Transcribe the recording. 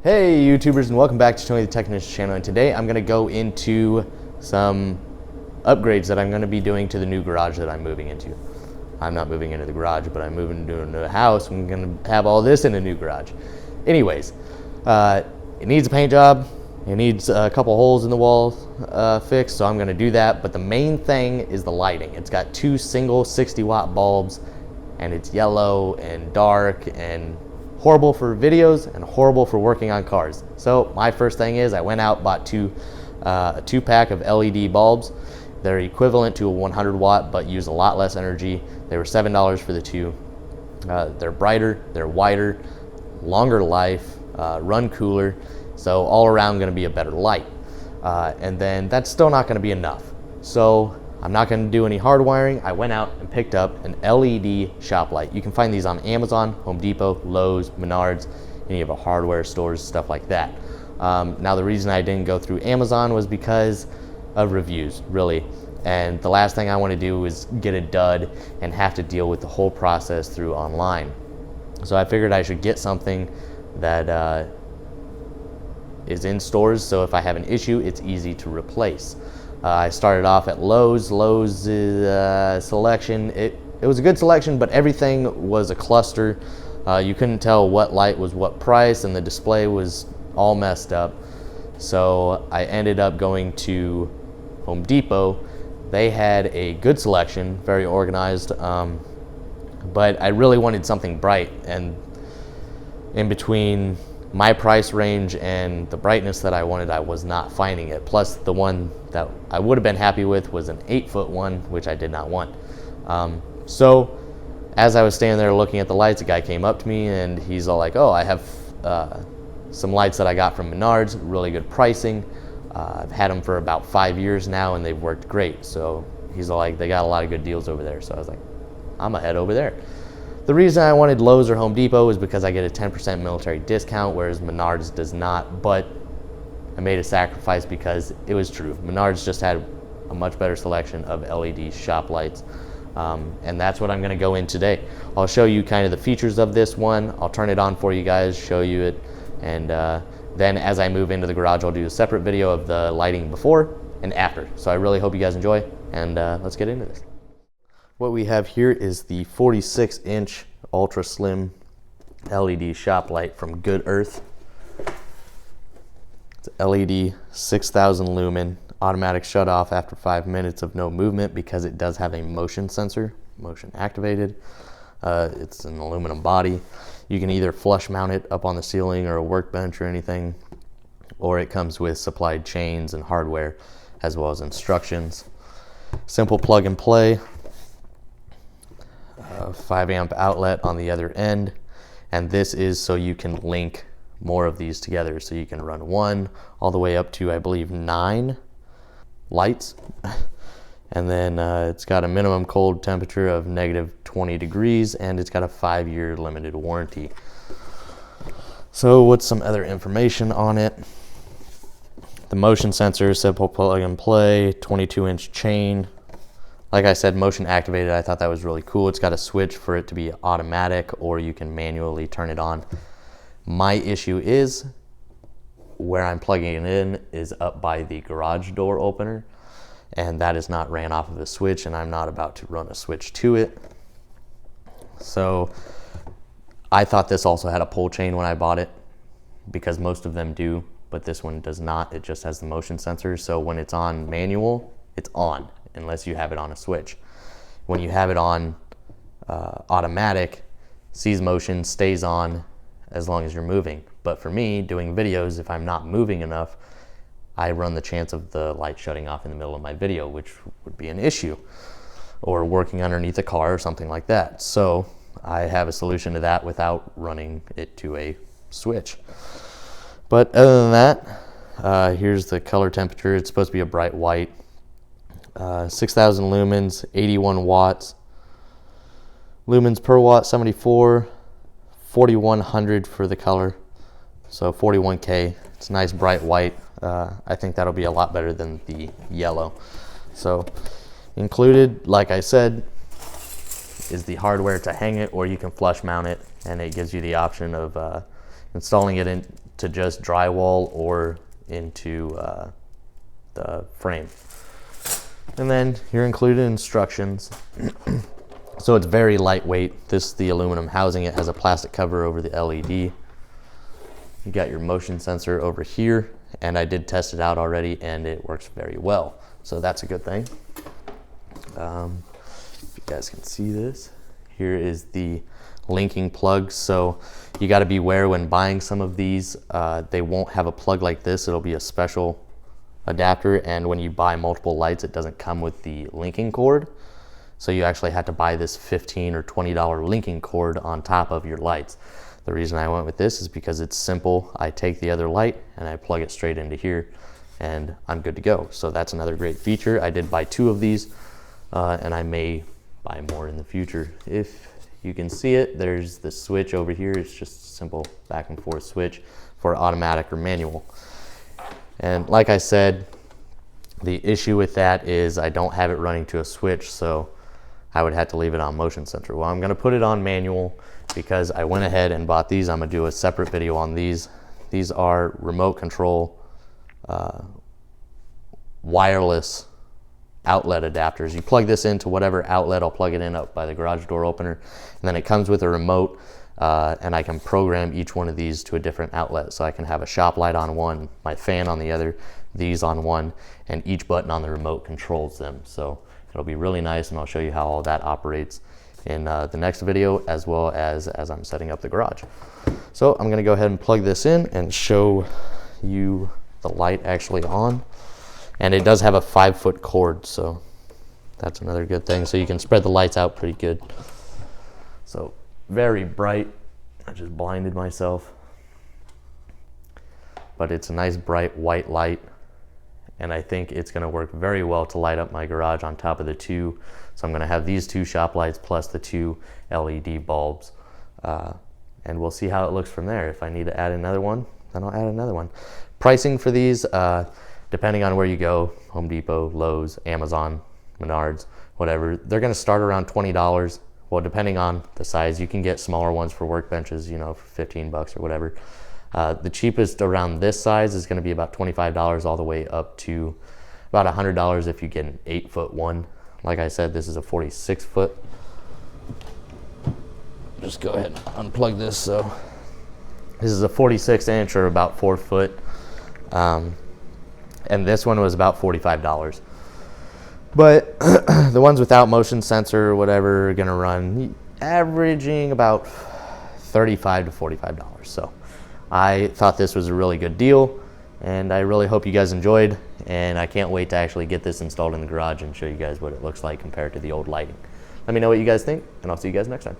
Hey YouTubers, and welcome back to Tony the Technician channel, and today I'm going to go into some upgrades that I'm going to be doing to the new garage that I'm moving into. I'm not moving into the garage, but I'm moving into a new house. I'm going to have all this in a new garage. Anyways, it needs a paint job. It needs a couple holes in the wall fixed, so I'm going to do that. But the main thing is the lighting. It's got two single 60-watt bulbs, and it's yellow and dark and horrible for videos and horrible for working on cars. So my first thing is I went out, bought a two-pack of LED bulbs. They're equivalent to a 100 watt, but use a lot less energy. They were $7 for the two. They're brighter, they're wider, longer life, run cooler. So all around going to be a better light. And then that's still not going to be enough. So I'm not going to do any hard wiring. I went out and picked up an LED shop light. You can find these on Amazon, Home Depot, Lowe's, Menards, any of the hardware stores, stuff like that. Now the reason I didn't go through Amazon was because of reviews, really. And the last thing I want to do is get a dud and have to deal with the whole process through online. So I figured I should get something that is in stores, so if I have an issue, it's easy to replace. I started off at Lowe's. Lowe's selection, it was a good selection, but everything was a cluster. You couldn't tell what light was what price, and the display was all messed up. So I ended up going to Home Depot. They had a good selection, very organized, but I really wanted something bright, and in between my price range and the brightness that I wanted, I was not finding it. Plus the one that I would have been happy with was an 8-foot one, which I did not want. So as I was standing there looking at the lights, a guy came up to me and he's all like, oh, I have some lights that I got from Menards, really good pricing. I've had them for about 5 years now and they've worked great. So he's all like, they got a lot of good deals over there. So I was like, I'm gonna head over there. The reason I wanted Lowe's or Home Depot is because I get a 10% military discount, whereas Menards does not, but I made a sacrifice because it was true. Menards just had a much better selection of LED shop lights, and that's what I'm gonna go in today. I'll show you kind of the features of this one. I'll turn it on for you guys, show you it, and then as I move into the garage, I'll do a separate video of the lighting before and after. So I really hope you guys enjoy, and let's get into this. What we have here is the 46-inch ultra slim LED shop light from Good Earth. It's LED 6,000 lumen, automatic shut off after 5 minutes of no movement because it does have a motion sensor, motion activated. It's an aluminum body. You can either flush mount it up on the ceiling or a workbench or anything, or it comes with supplied chains and hardware as well as instructions. Simple plug and play. 5 amp outlet on the other end, and this is so you can link more of these together, so you can run one all the way up to, I believe, 9 lights. And then it's got a minimum cold temperature of -20 degrees, and it's got a 5-year limited warranty. So what's some other information on it? The motion sensor, simple plug and play, 22-inch chain. Like I said, motion activated. I thought that was really cool. It's got a switch for it to be automatic, or you can manually turn it on. My issue is where I'm plugging it in is up by the garage door opener, and that is not ran off of a switch, and I'm not about to run a switch to it. So I thought this also had a pull chain when I bought it, because most of them do, but this one does not. It just has the motion sensor. So when it's on manual, it's on, unless you have it on a switch. When you have it on automatic, sees motion, stays on as long as you're moving. But for me, doing videos, if I'm not moving enough, I run the chance of the light shutting off in the middle of my video, which would be an issue, or working underneath a car or something like that. So I have a solution to that without running it to a switch. But other than that, here's the color temperature. It's supposed to be a bright white. 6,000 lumens, 81 watts. Lumens per watt, 74. 4,100 for the color, so 41K. It's nice bright white. I think that'll be a lot better than the yellow. So included, like I said, is the hardware to hang it, or you can flush mount it, and it gives you the option of installing it to just drywall or into the frame. And then your included instructions. So it's very lightweight. This, the aluminum housing, it has a plastic cover over the LED. You got your motion sensor over here, and I did test it out already and it works very well. So that's a good thing. If you guys can see this, here is the linking plug. So you got to beware when buying some of these, they won't have a plug like this. It'll be a special adapter, and when you buy multiple lights, it doesn't come with the linking cord. So you actually have to buy this $15 or $20 linking cord on top of your lights. The reason I went with this is because it's simple. I take the other light and I plug it straight into here and I'm good to go. So that's another great feature. I did buy 2 of these and I may buy more in the future. If you can see it, there's the switch over here. It's just a simple back and forth switch for automatic or manual. And like I said, the issue with that is I don't have it running to a switch, so I would have to leave it on motion sensor. Well, I'm gonna put it on manual because I went ahead and bought these. I'm gonna do a separate video on these. These are remote control wireless outlet adapters. You plug this into whatever outlet. I'll plug it in up by the garage door opener, and then it comes with a remote, and I can program each one of these to a different outlet. So I can have a shop light on one, my fan on the other, these on one, and each button on the remote controls them. So it'll be really nice, and I'll show you how all that operates in the next video, as well as I'm setting up the garage. So I'm gonna go ahead and plug this in and show you the light actually on. And it does have a 5-foot cord, so that's another good thing. So you can spread the lights out pretty good. So very bright. I just blinded myself. But it's a nice bright white light. And I think it's gonna work very well to light up my garage on top of the 2. So I'm gonna have these 2 shop lights plus the 2 LED bulbs. And we'll see how it looks from there. If I need to add another one, then I'll add another one. Pricing for these, depending on where you go, Home Depot, Lowe's, Amazon, Menards, whatever, they're gonna start around $20. Well, depending on the size, you can get smaller ones for workbenches, you know, for 15 bucks or whatever. The cheapest around this size is gonna be about $25 all the way up to about $100 if you get an 8-foot one. Like I said, this is a 46-foot. Just go ahead and unplug this. So this is a 46-inch or about 4 foot. And this one was about $45. But the ones without motion sensor or whatever are gonna run averaging about $35 to $45. So I thought this was a really good deal, and I really hope you guys enjoyed, and I can't wait to actually get this installed in the garage and show you guys what it looks like compared to the old lighting. Let me know what you guys think, and I'll see you guys next time.